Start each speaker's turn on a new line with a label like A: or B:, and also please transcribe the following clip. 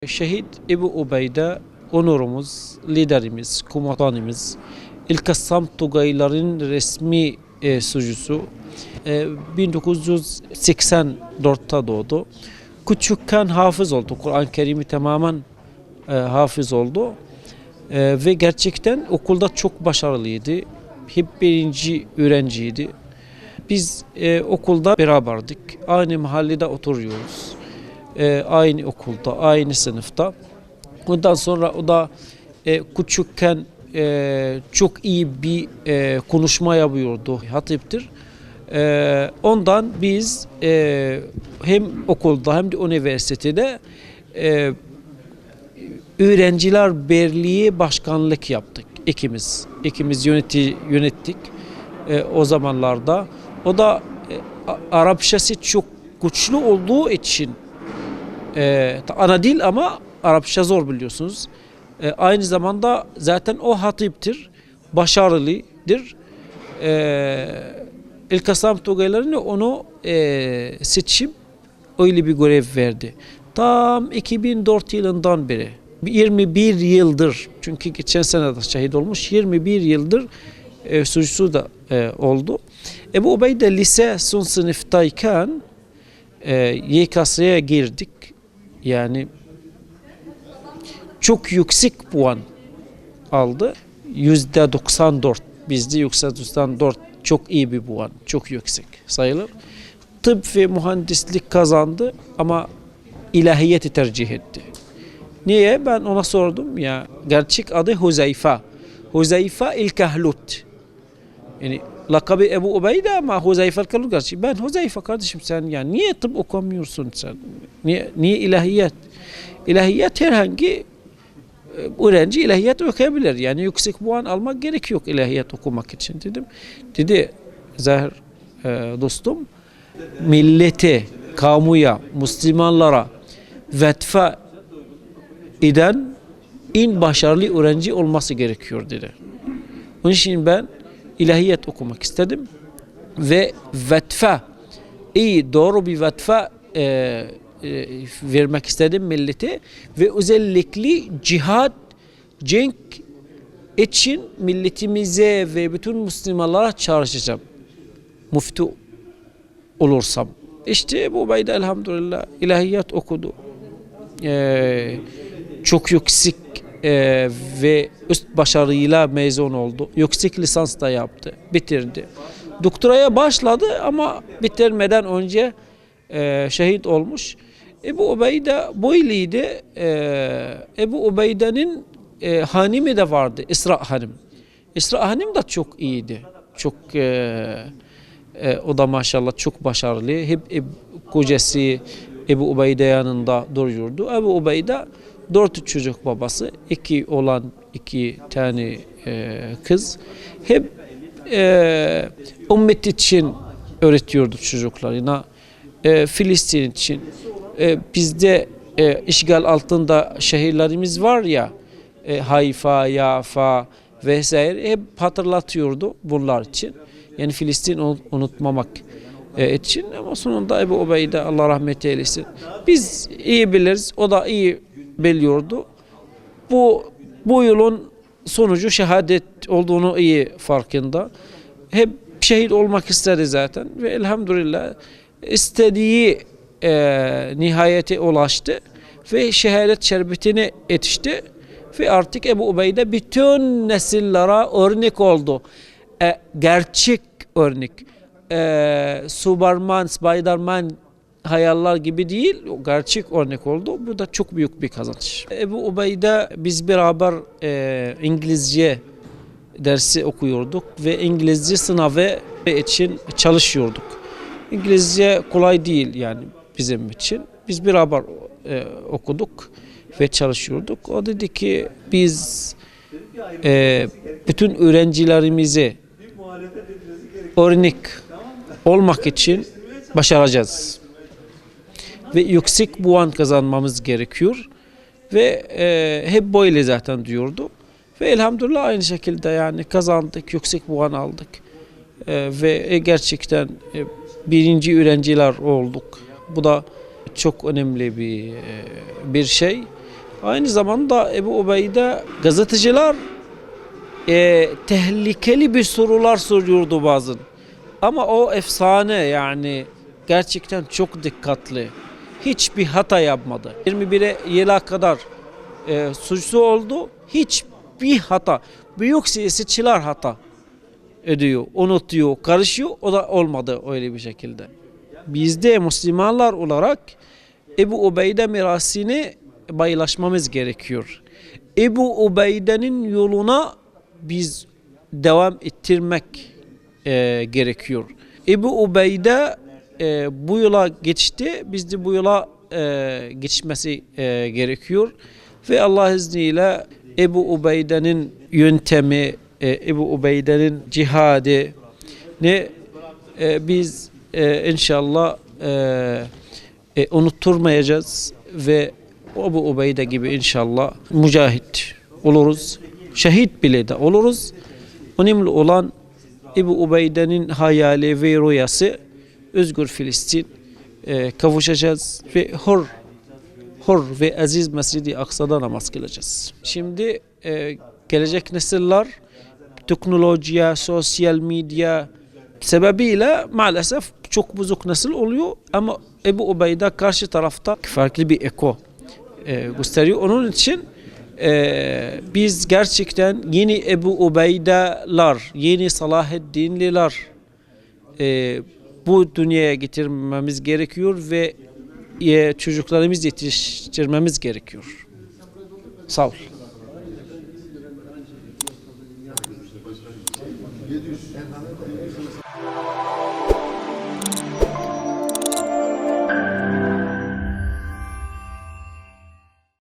A: Şehit Ebu Ubeyde onurumuz, liderimiz, komutanımız, İl-Kassam Tugayların resmi sözcüsü. 1984'te doğdu. Küçükken hafız oldu. Kur'an-ı Kerim'i tamamen hafız oldu. Ve gerçekten okulda çok başarılıydı. Hep birinci öğrenciydi. Biz okulda beraberdik. Aynı mahallede oturuyoruz. Aynı okulda, aynı sınıfta. Ondan sonra o da küçükken çok iyi bir konuşma yapıyordu. Hatiptir. Ondan biz hem okulda hem de üniversitede öğrenciler birliği başkanlık yaptık. İkimiz yönettik o zamanlarda. O da Arapçası çok güçlü olduğu için ana dil ama Arapça zor biliyorsunuz. Aynı zamanda zaten o hatiptir, başarılıdır. İl-Kassam Tugaylarını onu seçip öyle bir görev verdi. Tam 2004 yılından beri 21 yıldır, çünkü geçen sene de şehit olmuş, 21 yıldır sürücüsü de oldu. Ebu Ubeyde lise son sınıftayken YKS'ye girdik. Yani çok yüksek puan aldı. %94. Bizde %94 çok iyi bir puan. Çok yüksek sayılır. Tıp ve mühendislik kazandı ama ilahiyeti tercih etti. Niye? Ben ona sordum ya. Gerçek adı Huzeyfe. Huzeyfe el-Kahlut. Yani lakabı Ebu Ubeyde ama Huzeyfe el-Kahlut gerçek. Ben Huzeyfe kardeşim, sen yani niye tıp okumuyorsun sen? Niye ilahiyat? İlahiyat herhangi öğrenci ilahiyat okuyabilir. Yani yüksek puan almak gerek yok ilahiyat okumak için dedim. Dedi Zahir dostum, millete, kamuya, Müslümanlara vetfa eden en başarılı öğrenci olması gerekiyor dedi. Onun için ben ilahiyat okumak istedim ve vetfa, iyi doğru bir vetfa vermek istedim millete ve özellikle cihad, cenk için milletimize ve bütün Müslümanlara çalışacağım. Müftü olursam. İşte bu Ubeyde elhamdülillah ilahiyat okudu. Çok yüksek ve üst başarıyla mezun oldu. Yüksek lisans da yaptı. Bitirdi. Doktoraya başladı ama bitirmeden önce şehit olmuş. Ebu Ubeyde böyleydi. Ebu Ubeyde'nin hanimi de vardı. İsra Hanım. İsra Hanım da çok iyiydi. Çok o da maşallah çok başarılı. Hep kocası Ebu Ubeyde yanında duruyordu. Ebu Ubeyde 4 çocuk babası. 2 olan 2 tane kız. Hep ümmet için öğretiyordu çocuklarına. Filistin için. Bizde işgal altında şehirlerimiz var ya, Hayfa, Yafa vesaire, hep hatırlatıyordu bunlar için. Yani Filistin unutmamak için, ama sonunda Ebu Ubeyde Allah rahmet eylesin. Biz iyi biliriz, o da iyi biliyordu. Bu yılın sonucu şehadet olduğunu iyi farkında. Hep şehit olmak istedi zaten ve elhamdülillah istediği nihayete ulaştı ve şehadet şerbetine yetişti ve artık Ebu Ubeyde bütün nesillere örnek oldu. Gerçek örnek. Superman, Spiderman hayaller gibi değil, gerçek örnek oldu. Bu da çok büyük bir kazanç. Ebu Ubeyde biz beraber İngilizce dersi okuyorduk ve İngilizce sınavı için çalışıyorduk. İngilizce kolay değil yani bizim için. Biz beraber okuduk ve çalışıyorduk. O dedi ki biz bütün öğrencilerimize örnek olmak için başaracağız. Ve yüksek puan kazanmamız gerekiyor. Ve hep böyle zaten diyordu. Ve elhamdülillah aynı şekilde yani kazandık, yüksek puan aldık. Ve gerçekten birinci öğrenciler olduk. Bu da çok önemli bir şey. Aynı zamanda Ebu Ubeyde gazeteciler tehlikeli bir sorular soruyordu bazen. Ama o efsane, yani gerçekten çok dikkatli. Hiçbir hata yapmadı. 21'e yıla kadar suçlu oldu. Hiçbir hata. Büyük siyasetçiler hata ediyor, unutuyor, karışıyor. O da olmadı öyle bir şekilde. Biz de Müslümanlar olarak Ebu Ubeyde mirasını paylaşmamız gerekiyor. Ebu Ubeyde'nin yoluna biz devam ettirmek gerekiyor. Ebu Ubeyde bu yola geçti, biz de bu yola geçmesi gerekiyor. Ve Allah izniyle Ebu Ubeyde'nin yöntemi, Ebu Ubeyde'nin cihadı ne biz inşallah unutturmayacağız ve Ebu Ubeyde gibi inşallah mücahit oluruz. Şehit bile de oluruz. Önemli olan Ebu Ubeyde'nin hayali ve rüyası özgür Filistin kavuşacağız ve hor ve aziz Mescid-i Aksa'da namaz kılacağız. Şimdi gelecek nesiller teknolojiye, sosyal medya sebebiyle maalesef çok bozuk nesil oluyor ama Ebu Ubeyde karşı tarafta farklı bir eko gösteriyor. Onun için biz gerçekten yeni Ebu Ubeyde'ler, yeni Salaheddinliler bu dünyaya getirmemiz gerekiyor ve çocuklarımızı yetiştirmemiz gerekiyor. Sağ ol.